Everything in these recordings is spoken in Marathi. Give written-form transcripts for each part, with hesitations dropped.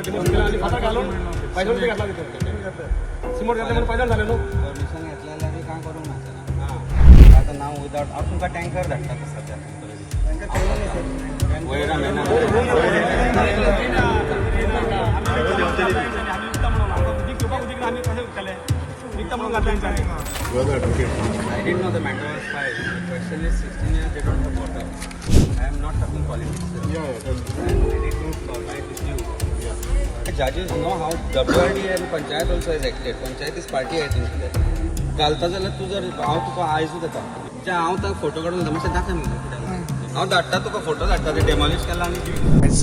फाटा घालून पैसा घेतला तिथे सिमोट घेतले म्हणून पैसा झाले नो परमिशन घेतलेल्या बी काय करूंक नासतना आता नाव विदाउट हांव तुमकां टँकर धाडटा सद्या वयरा मेना I didn't know the matter was filed. The question is 16 years they don't have water. I am not talking politics. I am ready to cooperate with you. The judges know how WRD and Panchayat also has acted. Panchayat is party I think today. घालता जाल्यार तूं जर हांव तुका आयज येता जे हांव ताका फोटो काडून मातशें दाखय मगे हांव धाडटा तुका फोटो धाडटा ते डेमॉलिश केला आनी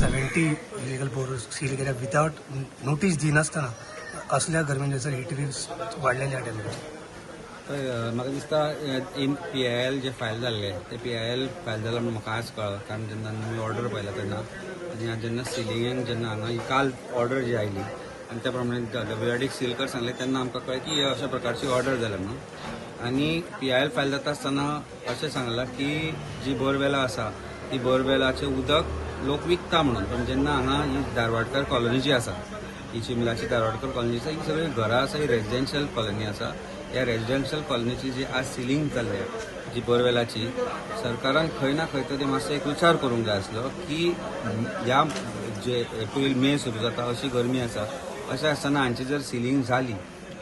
70 इलिगल बोर्स सील केल्या विदाउट नोटीस दिनासतना असल्या गव्हर्मेंटाचे हिटरीज वाडलेल्या टायमार म्हाका दिसता इन PIL जे फायल जाल्ले ते PIL फायल जाला म्हणून म्हाका आज कळ्ळें कारण जेन्ना मी ऑर्डर पळयला तेन्ना आनी जेन्ना सिलिंगेक जेन्ना हांगा ही काल ऑर्डर जी आयली आनी त्या प्रमाणे WRDक सील कर सांगले तेन्ना आमकां कळ्ळें की अशा प्रकारची ऑर्डर जाल्या म्हणून आनी PIL फायल जाता आसतना अशें सांगलां की जी बोरवेलां आसा ती बोरवेलाचें उदक लोक विकता म्हणून पण जेन्ना हांगा ही धारवाडकर कॉलनी जी आसा ही चिमलाची धारवाडकर कॉलनी आसा ही सगळी घरां आसा ही रेजिडेन्शियल कॉलनी आसा या रेजिडेन्शियल कॉलनीची जी आज सिलिंग जाल्ली जी बोरवेलाची सरकारान खंय ना खंय तरी मातसो एक विचार करूंक जाय आसलो की ह्या जे एप्रील मे सुरू जाता अशी गरमी आसा अशें आसतना हांची जर सिलिंग जाली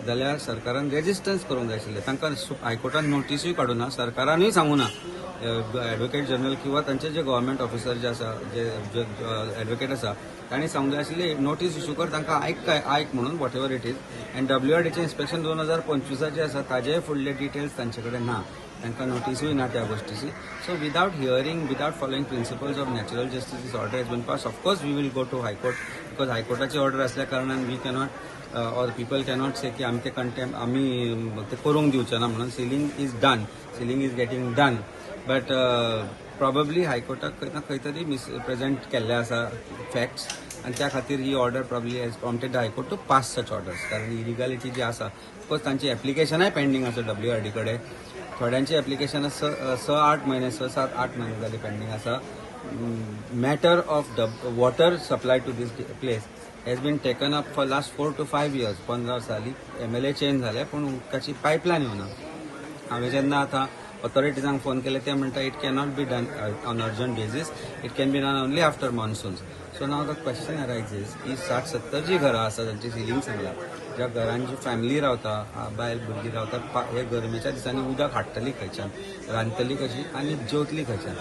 जाल्यार सरकारान रेजिस्टन्स करूंक जाय आशिल्लें तांकां हायकोर्टान नोटीसूय काडूना सरकारानूय सांगूना एडवोकेट जनरल किंवा तांचे जे गव्हर्मेंट ऑफिसर जे आसा जे एडवोकेट आसा तांणी सांगूंक जाय आशिल्लें नोटीस इश्यू कर तांकां आयक म्हणून वॉट एवर इट इज आनी WRDचें इन्स्पेक्शन 2025 आसा ताजे फुडले डिटेल्स तांचे कडेन ना तांकां नोटीसूय ना त्या गोष्टीची so without hearing without following principles of natural justice this order has been pass of course we will go to high court because हायकोर्टाची ऑर्डर असल्या कारणान we cannot or people cannot say की आमी ते कंटेम आमी ते करूंक दिवचे ना म्हणून sealing is done sealing is getting done but probably हायकोर्टाक खंय ना खंय तरी मिसप्रेझेंट केल्ले आसा फॅक्ट्स आनी त्या खातीर ही order probably has prompted the high court to pass such orders कारण इलिगॅलिटी जी आसा ऑफकोर्स तांची एप्लिकेशनाय पेंडींग आसा WRD कडेन थोड्यांची एप्लिकेशनां 6-8 म्हयने 6-7-8 म्हयने जाली पेंडींग आसा matter of water supply to this place has been taken up for last 4 to 5 years 15 वर्सांनी MLA चेंज जाले पूण उदकाची पायपलायन येवना हांवें जेन्ना आतां ऑथॉरिटीजांक फोन केले ते म्हणटा it cannot be done on urgent basis it can be done only after monsoons so now the question arises की 60-70 जी घरां आसा तांची सिलिंग सांगला ज्या घरांची फॅमिली रावता बायल भुरगीं रावता हे गरमेच्या दिसांनी उदक हाडटली खंयच्यान रांदतली कशी आनी जेवतली खंयच्यान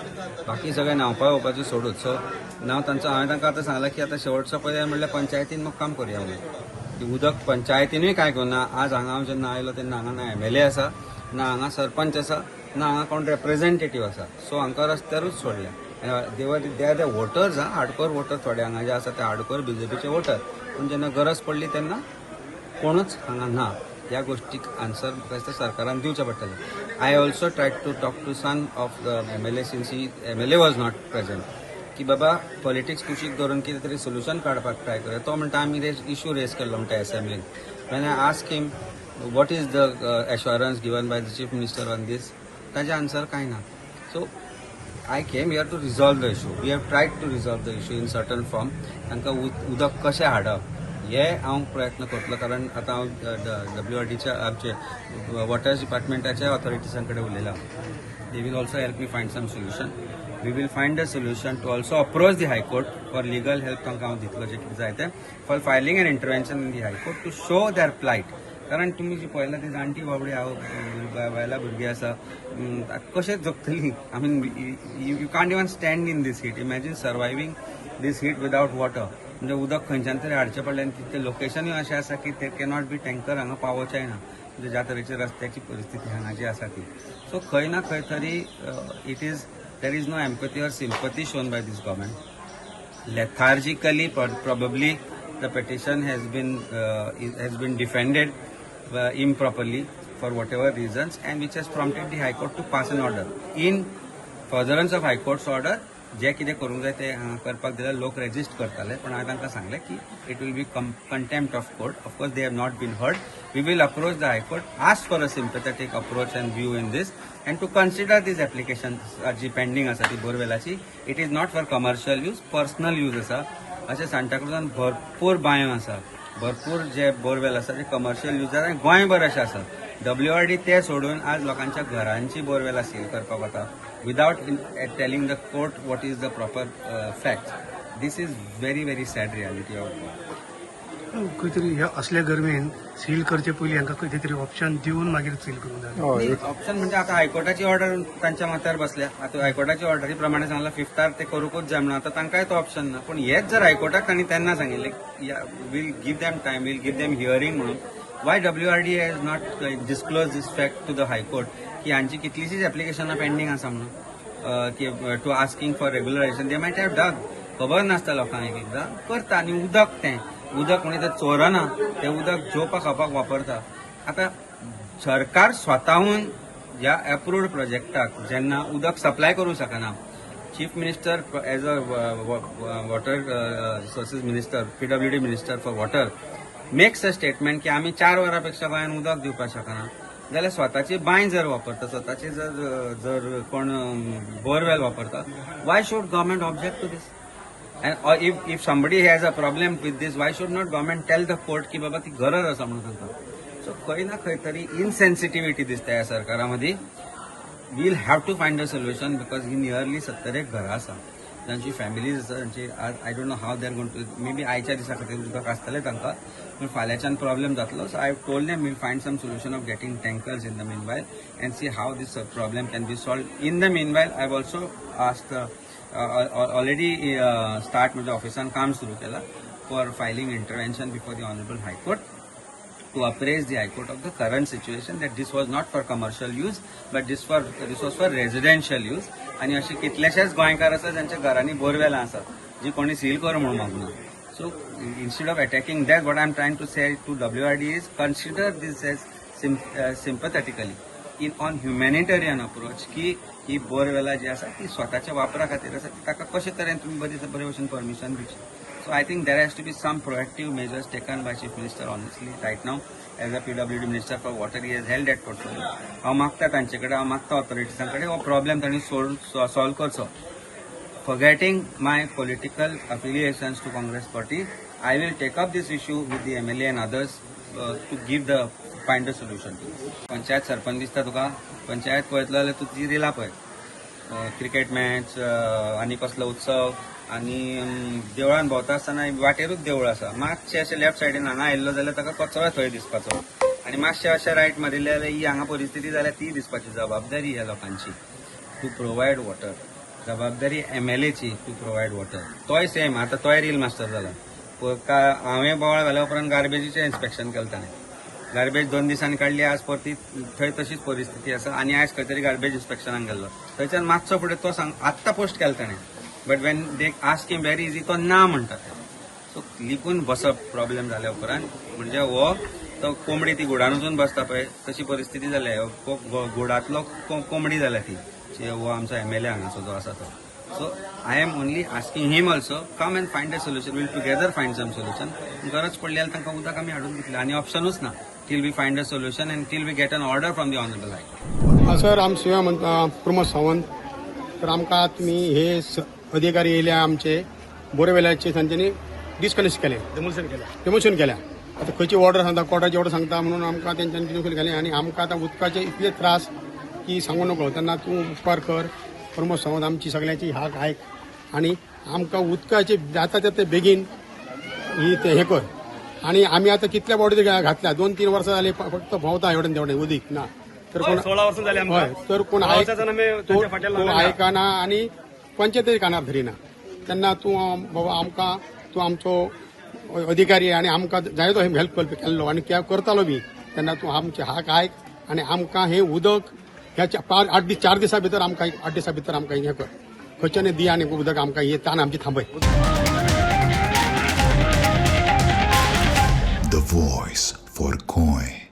बाकी सगळें न्हांवपा येवपाचें सोडूच सो हांवें तांकां आतां सांगलां की आतां शेवटचो पर्याय म्हणल्यार पंचायतीन मोग करुया म्हणून की उदक पंचायतीनूय काय घेवना आज हांगा हांव जेन्ना आयलो तेन्ना हांगा ना MLA आसा ना हांगा सरपंच आसा ना हांगा कोण रिप्रेझेंटेटीव आसा सो हांकां रस्त्यारूच सोडल्या they are the voters hardcore voter थोडे हांगा जे आसा ते हार्डकोर BJPचे वोटर पूण जेन्ना गरज पडली तेन्ना कोणूच हांगा ना ह्या गोष्टीक आन्सर म्हाका दिसता सरकारान दिवचें पडटलें I also tried to talk to son of the MLA since he MLA was not present की बाबा पॉलिटिक्स कुशीक धरून कितें तरी सोल्युशन काडपाक ट्राय करूया तो म्हणटा आमी इश्यू रेज केल्लो म्हणटा असेंब्लीन when I ask him what is the assurance given by the chief minister on this ताजें आन्सर कांय ना so I came here to resolve the issue. We have tried to resolve the issue in certain form. तांकां उदक कशें हाडप हे हांव प्रयत्न करतलो कारण आतां हांव WRDच्या आमचे वॉटर डिपार्टमेंटाच्या ऑथॉरिटीजां कडेन उलयलां they will also help me find some solution we will find a solution to also approach the high court for legal help तांकां हांव दितलो जें कितें जाय तें for filing an intervention in the high court to show their plight कारण तुमी जी पळयला ती जाणटी बाबडी बायलां भुरगीं आसा कशें जगतलीं I mean you can't even stand in this heat imagine surviving this heat without water म्हणजे उदक खंयच्यान तरी हाडचें पडलें आनी ते लोकेशनूय अशें आसा की ते कॅनॉट बी टँकर हांगा पावोवचेय ना म्हणजे ज्या तरेची रस्त्याची परिस्थिती हांगा जी आसा ती सो खंय ना खंय तरी there is no empathy or sympathy shown by this government lethargically probably the petition has been defended improperly for whatever reasons and which has prompted the High Court to pass an order. In furtherance of High Court's order, जे कितें करूंक जाय ते करपाक दिल्यार लोक रेजिस्ट करताले पण हांवें तांकां सांगलें की it will be contempt of court of course they have not been heard we will approach the high court ask for a sympathetic approach and view in this and to consider these application जी पेंडींग आसा ती बोरवेलाची it is not for commercial use personal use आसा अशें सांताक्रुजान भरपूर बांयो आसा, भरपूर जे बोरवेल आसा ते कमर्शियल यूजार आनी गोंयभर अशें आसा. WRD ते सोडून आज लोकांच्या घरांची बोरवेलां सील करपाक वता without telling the court what is the proper fact. This is very very sad reality of खंय तरी ह्या असल्या गरमेन सील करचे पयलीं हांकां खंय तरी ऑप्शन दिवन मागीर सील करूंक जाय. ऑप्शन म्हणजे आता हायकोर्टाची ऑर्डर तांच्या माथ्यार बसल्या. आता हायकोर्टाची ऑर्डरी प्रमाणे सांगला 5th ते करूंकूच जाय म्हणून. आता तांकांय तो ऑप्शन ना. पण हेच जर हायकोर्टाक तांणी तेन्ना सांगिल्लें will give them time, will give them hearing म्हणून, why WRD has not disclose this fact to the high court की हांची कितलीशीच एप्लिकेशनां पेंडींग आसा म्हणून की to asking for regularization. They might have done. खबर नासता लोकांक एक एकदां करता. आनी उदक म्हणजे ते चोरना, ते उदक जेवपाक खावपाक वापरता. आता सरकार स्वताहून ह्या अप्रूव्ड प्रोजेक्टाक जेन्ना उदक सप्लाय करूंक शकना, chief minister as a water resources minister, PWD minister for water makes a statement की आमी 4 वरांपेक्षा गोंयान उदक दिवपाक शकना, जाल्यार स्वताची बांय जर वापरता, स्वताची जर कोण बोरवेल वापरता, why should government object to this? And or if somebody has a problem with this, why should not government tell the court की बाबा ती गरज आसा म्हणून सांगता? सो खंय ना खंय तरी इनसेन्सिटिव्हिटी दिसता ह्या सरकारामध्ये. Will have to find a solution because ही नियरली 70 घरां आसा, तांची फॅमिलीज आसा, तांची I don't know how they are going to, maybe आयच्या दिसा खातीर उदक आसतलें तांकां, पूण फाल्यांच्यान प्रॉब्लेम जातलो. So I have told them will find some solution of getting tankers in the meanwhile and see how this problem can be solved. In the meanwhile I have also asked already start म्हणजे ऑफिसान काम सुरू केला for filing intervention before the honourable high court to apprise the high court of the current situation that this was not for commercial use but this was for residential use. आणि असे कितलेशेच गोंयकार आसा ज्यांच्या घरांनी बोरवेलां आसात जी कोणी सील कर म्हणून मागना. So instead of attacking that what I am trying to say to WRD is consider this as sympathetically on humanitarian approach की ही बोरवेलां जी आसा ती स्वताच्या वापरा खातीर आसा, ताका कशे तरेन तुमी बरे भशेन परमिशन दिवची. So I think there has to be some proactive measures taken by chief minister honestly right now as a PWD minister for water he has held that portfolio. हांव मागता तांचे कडेन, हांव मागता ऑथॉरिटीजां कडेन हो प्रॉब्लेम तांणी सॉल्व करचो. Forgetting my political affiliations to Congress party, I will take up this issue with the MLA and others to find a solution to this. Panchayat sarpanch दिसता तुका? पंचायत पळयतलो जाल्यार तूं ती रिला पळय, क्रिकेट मॅच आनी कसलो उत्सव आनी देवळान भोंवता आसतना वाटेरूच देवूळ आसा, मातशें अशें लेफ्ट सायडीन हांगा आयिल्लो जाल्यार ताका कचरो थंय दिसपाचो आनी मातशें अशें रायट मारिल्लें जाल्यार ही हांगा परिस्थिती जाल्यार ती दिसपाची जबाबदारी ह्या लोकांची टू प्रोवायड वॉटर. जबाबदारी MLA ची टू प्रोवायड वॉटर. तोय सेम आतां तोय रील मास्टर जाला. हांवें बोवाळ घाल्या उपरांत गार्बेजीचें इन्स्पेक्शन केलें ताणें. गार्बेज 2 दिसांनी काडली, आज परती थंय तशीच परिस्थिती आसा आनी आयज खंय तरी गार्बेज इन्स्पेक्शनाक गेल्लो. थंयच्यान मातसो फुडें तो सांग आत्तां पोस्ट केला ताणें, but when they ask him very easy तो ना म्हणटा. सो लिपून बसप प्रॉब्लेम जाल्या उपरांत म्हणजे हो तो कोंबडी ती गुडान वचून बसता पळय तशी परिस्थिती जाल्या. गुडांतलो कोंबडी जाल्या ती हो आमचो MLA हांगाचो जो आसा तो. So I am only asking him also come and find a solution, we'll together find some solution. गरज पडली जाल्यार तांकां उदक आमी हाडून दितले आनी ऑप्शनूच ना till we find a solution and till we get an order from the honorable high court. Sir आम शिवा म्हणटा प्रमोद सावंत. तर आमकां तुमी हे अधिकारी येयले आमचे बोरवेलाचे तांच्यांनी डिस्कनेक्ट केले, डेमोशन केल्या. आता खंयची ऑर्डर सांगता, कोर्टाची ऑर्डर सांगता म्हणून आमकां तेंच्यांनी डिस्कनेक्ट केले आनी आमकां आतां उदकाचे इतले त्रास की सांगू नको. तेन्ना तूं उपकार कर प्रमोद सावंत, आमची सगळ्यांची हाक आयक आनी आमकां उदकाचे जाता तितले बेगीन ही हे कर. आणि आम्ही आता कितल्या बॉडी घातल्या, 2-3 वर्ष झाले फक्त भोवता एवढे तेवढे उदीक ना. तर कोण 16 वर्ष झाले हय तर कोण आयकाना आणि पंचायती कानार धरिना. तेन्ना तूं बाबा आमकां तूं आमचो अधिकारी आणि आमकां जाय तो हेल्प केल्लो आनी करतालो बी. तेन्ना तूं आमचे हाक आयक आनी आमकां हे उदक ह्या 4 दिसां भितर आमकां 8 दिसां भितर आमकां हे कर, खंयच्यानी दी आनी उदक आमकां हे तान आमची थांबय. The voice for Goy.